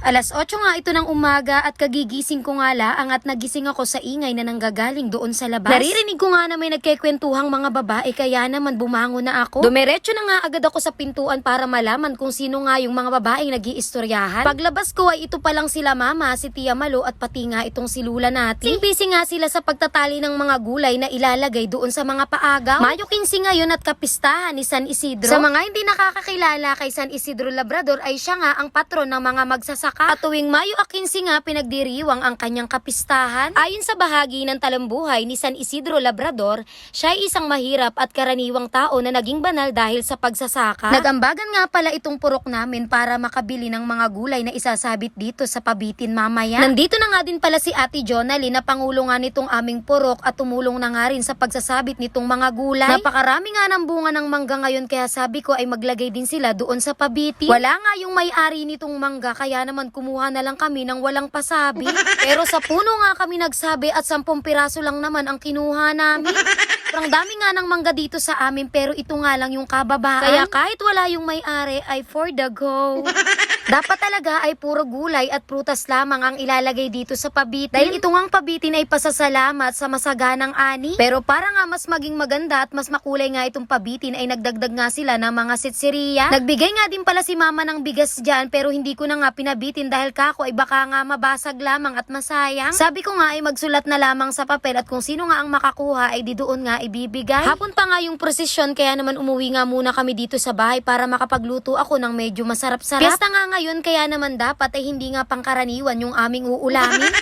8:00 nga ito ng umaga at kagigising ko nga laang at nagising ako sa ingay na nanggagaling doon sa labas. Naririnig ko nga na may nagkikwentuhang mga babae kaya naman bumangon na ako. Dumiretso na nga agad ako sa pintuan para malaman kung sino nga yung mga babaeng nag-iistoryahan. Paglabas ko ay ito pa lang sila mama, si Tia Malo at pati nga itong si Lula natin. Busy nga sila sa pagtatali ng mga gulay na ilalagay doon sa mga paagaw. Mayo 15 ngayon at kapistahan ni San Isidro. Sa mga hindi nakakakilala kay San Isidro Labrador ay siya nga ang patron ng mga magsasaka. At tuwing Mayo 15 nga pinagdiriwang ang kanyang kapistahan. Ayon sa bahagi ng talambuhay ni San Isidro Labrador, siya ay isang mahirap at karaniwang tao na naging banal dahil sa pagsasaka. Nagambagan nga pala itong purok namin para makabili ng mga gulay na isasabit dito sa pabitin mamaya. Nandito na nga din pala si Ate Jonalyn na pangulo nga nitong aming purok at tumulong na nga rin sa pagsasabit nitong mga gulay. Napakarami nga ng bunga ng mangga ngayon kaya sabi ko ay maglagay din sila doon sa pabitin. Wala nga yung may-ari nitong mangga kaya naman kumuha na lang kami ng walang pasabi. Pero sa puno nga kami nagsabi at 10 piraso lang naman ang kinuha namin. Ang dami nga ng mangga dito sa amin pero ito nga lang yung kababaan. Kaya kahit wala yung may-ari ay for the go. Dapat talaga ay puro gulay at prutas lamang ang ilalagay dito sa pabitin. Dahil ito ngang pabitin ay pasasalamat sa masaganang ani. Pero para nga mas maging maganda at mas makulay nga itong pabitin ay nagdagdag nga sila ng mga sitsiriya. Nagbigay nga din pala si mama ng bigas dyan pero hindi ko na nga pinabitin dahil kako ay baka nga mabasag lamang at masayang. Sabi ko nga ay magsulat na lamang sa papel at kung sino nga ang makakuha ay di doon nga ibibigay. Hapon pa nga yung prosesyon kaya naman umuwi nga muna kami dito sa bahay para makapagluto ako ng medyo masarap-sarap. Piyesta nga ngayon kaya naman dapat ay hindi nga pangkaraniwan yung aming uulamin.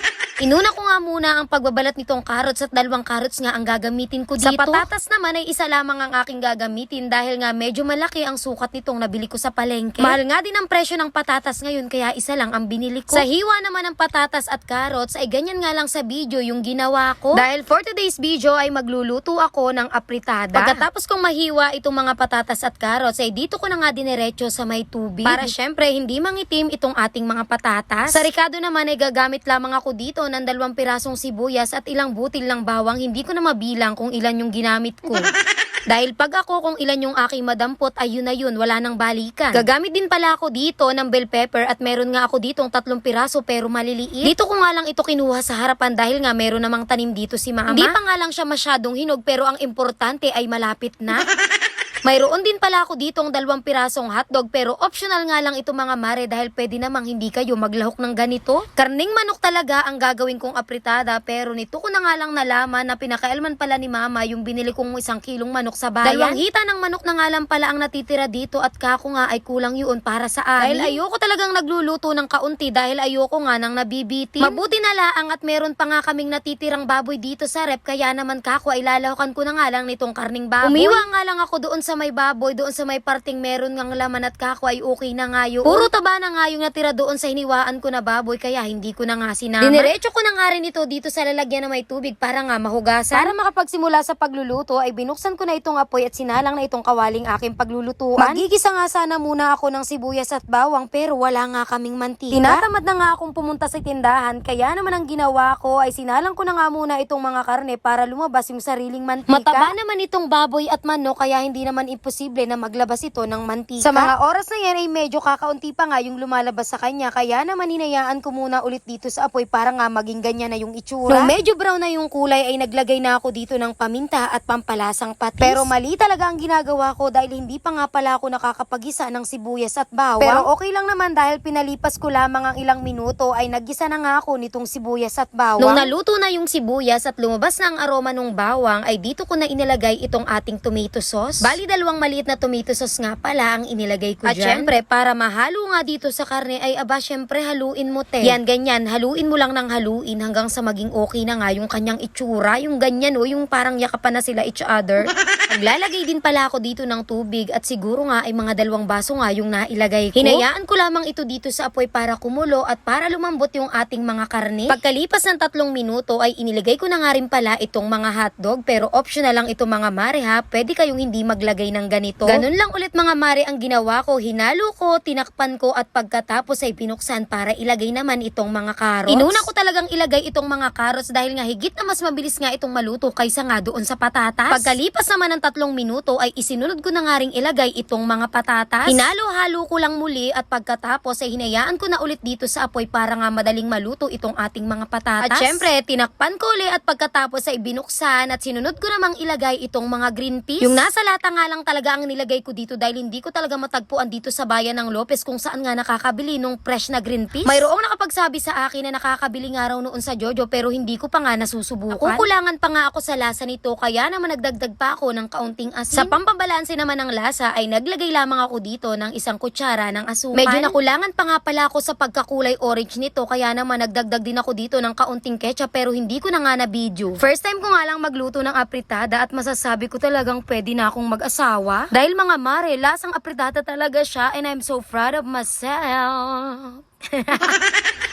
Inuna ko nga muna ang pagbabalat nitong carrots at 2 carrots nga ang gagamitin ko dito. Sa patatas naman ay isa lamang ang aking gagamitin dahil nga medyo malaki ang sukat nitong nabili ko sa palengke. Mahal nga din ang presyo ng patatas ngayon kaya isa lang ang binili ko. Sa hiwa naman ng patatas at carrots ay ganyan nga lang sa video yung ginawa ko. Dahil for today's video ay magluluto ako ng apritada. Pagkatapos kong mahiwa itong mga patatas at carrots ay dito ko na nga dinerecho sa may tubig. Para syempre hindi mangitim itong ating mga patatas. Sa ricado naman ay gagamit lamang ako dito ng 2 pirasong sibuyas at ilang butil ng bawang. Hindi ko na mabilang kung ilan yung ginamit ko. Dahil pag ako kung ilan yung aking madampot ay yun na yun, wala nang balikan. Gagamit din pala ako dito ng bell pepper at meron nga ako ditong 3 piraso pero maliliit. Dito ko nga lang ito kinuha sa harapan dahil nga meron namang tanim dito si mama. Hindi pa nga lang siya masyadong hinog pero ang importante ay malapit na. Mayroon din pala ako ditong 2 pirasong hotdog pero optional nga lang ito mga mare dahil pwede namang hindi kayo maglahok ng ganito. Karning manok talaga ang gagawin kong apritada pero nito ko na nga lang nalaman na pinakaelman pala ni mama yung binili kong 1 kilong manok sa bayan. 2 hita ng manok na nga lang pala ang natitira dito at kako nga ay kulang yun para sa amin. Dahil ayoko talagang nagluluto ng kaunti dahil ayoko nga nang nabibitin. Mabuti na laang at meron pa nga kaming natitirang baboy dito sa rep kaya naman kako ay lalahukan ko na nga lang nitong karning baboy. Umiwa nga lang ako doon sa may baboy, doon sa may parting meron ngang laman at kako ay okay na nga yun. Puro taba na nga yung natira doon sa hiniwaan ko na baboy kaya hindi ko na nga sinama. Diniretso ko na nga rin ito dito sa lalagyan na may tubig para nga mahugasan. Para makapagsimula sa pagluluto ay binuksan ko na itong apoy at sinalang na itong kawaling aking paglulutuan. Magigisa nga sana muna ako ng sibuyas at bawang pero wala nga kaming mantika. Tinatamad na nga akong pumunta sa tindahan kaya naman ang ginawa ko ay sinalang ko na nga muna itong mga karne para lumabas yung sariling mantika. Mataba naman itong baboy at manok kaya hindi naman imposible na maglabas ito ng mantika. Sa mga oras na yan ay medyo kakaunti pa nga yung lumalabas sa kanya kaya naman hinayaan ko muna ulit dito sa apoy para nga maging ganyan na yung itsura. Nung medyo brown na yung kulay ay naglagay na ako dito ng paminta at pampalasang patis. Pero mali talaga ang ginagawa ko dahil hindi pa nga pala ako nakakapagisa ng sibuyas at bawang. Pero okay lang naman dahil pinalipas ko lamang ang ilang minuto ay naggisa na nga ako nitong sibuyas at bawang. Nung naluto na yung sibuyas at lumabas na ang aroma ng bawang ay dito ko na inilagay itong ating tomato sauce. Bali 2 maliit na tomato sauce nga pala ang inilagay ko dyan. At syempre, para mahalo nga dito sa karne ay aba syempre haluin mo te. Yan, ganyan. Haluin mo lang ng haluin hanggang sa maging okay na nga yung kanyang itsura. Yung ganyan o, yung parang yakapan na sila each other. Maglalagay din pala ako dito ng tubig at siguro nga ay mga 2 baso nga yung nailagay ko. Hinayaan ko lamang ito dito sa apoy para kumulo at para lumambot yung ating mga karne. Pagkalipas ng 3 minuto ay inilagay ko na nga rin pala itong mga hotdog pero optional lang ito mga mare ha. Pwede kayong hindi maglagay maglagay ng ganito. Ganun lang ulit mga mare ang ginawa ko. Hinalo ko, tinakpan ko at pagkatapos ay pinuksan para ilagay naman itong mga carrots. Inuna ko talagang ilagay itong mga carrots dahil nga higit na mas mabilis nga itong maluto kaysa nga doon sa patatas. Pagkalipas naman ng 3 minuto ay isinunod ko na nga ring ilagay itong mga patatas. Hinalo-halo ko lang muli at pagkatapos ay hinayaan ko na ulit dito sa apoy para nga madaling maluto itong ating mga patatas. At syempre, tinakpan ko ulit at pagkatapos ay binuksan at sinunod ko namang ilagay itong mga green peas. Yung nasa lata nga lang talaga ang nilagay ko dito dahil hindi ko talaga matagpuan dito sa bayan ng Lopez kung saan nga nakakabili nung fresh na green peas. Mayroong nakapagsabi sa akin na nakakabili nga raw noon sa Jojo pero hindi ko pa nga nasusubukan. Kukulangan pa nga ako sa lasa nito kaya naman nagdagdag pa ako ng kaunting asin. Sa pampabalanse naman ng lasa ay naglagay lamang ako dito ng 1 kutsara ng asukal. Medyo nakulangan pa nga pala ako sa pagkakulay orange nito kaya naman nagdagdag din ako dito ng kaunting ketchup pero hindi ko na nga na video. First time ko nga lang magluto ng apritada at masasabi ko talagang pwede na akong mag-asawa. Dahil mga mare, lasang apritada talaga siya and I'm so proud of myself.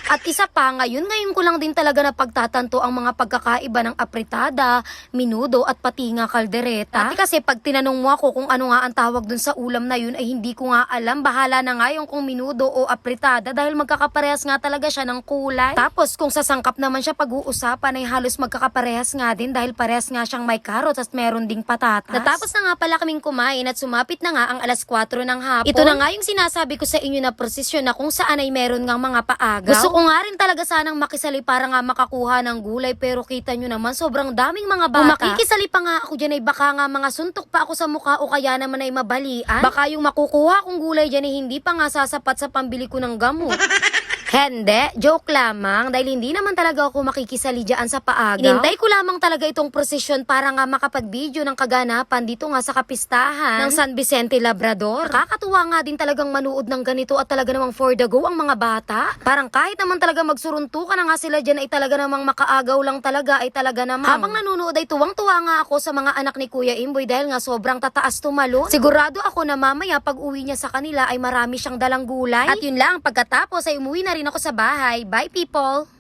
At isa pa, ngayon ko lang din talaga na pagtatanto ang mga pagkakaiba ng apritada, minudo at pati nga kaldereta. Dati kasi pag tinanong mo ako kung ano nga ang tawag dun sa ulam na yun ay hindi ko nga alam. Bahala na nga yung kung minudo o apritada dahil magkakaparehas nga talaga siya ng kulay. Tapos kung sasangkap naman siya pag-uusapan ay halos magkakaparehas nga din dahil parehas nga siyang may carrots at meron ding patatas. Natapos na nga pala kaming kumain at sumapit na nga ang alas 4 ng hapon. Ito na nga yung sinasabi ko sa inyo na prosesyon na kung saan ay meron ngang mga paagaw. Gusto ko nga rin talaga sanang makisali para nga makakuha ng gulay pero kita nyo naman sobrang daming mga bata. Kung makikisali pa nga ako dyan ay baka nga mga suntok pa ako sa mukha o kaya naman ay mabalian. Baka yung makukuha kong gulay dyan ay hindi pa nga sasapat sa pambili ko ng gamot. Hindi, joke lamang dahil hindi naman talaga ako makikisali dyan sa paagaw. Inintay ko lamang talaga itong prosesyon para nga makapag-video ng kaganapan dito nga sa kapistahan ng San Vicente Labrador. Nakakatuwa nga din talagang manood ng ganito at talaga namang for the go ang mga bata. Parang kahit naman talaga magsuruntukan na nga sila dyan ay talaga namang makaagaw lang talaga ay talaga namang. Habang nanonood ay tuwang-tuwa nga ako sa mga anak ni Kuya Imboy dahil nga sobrang tataas tumalon. Sigurado ako na mamaya pag uwi niya sa kanila ay marami siyang dalang gulay. At yun lang, pagkatapos ay umuwi na rin ako sa bahay. Bye people!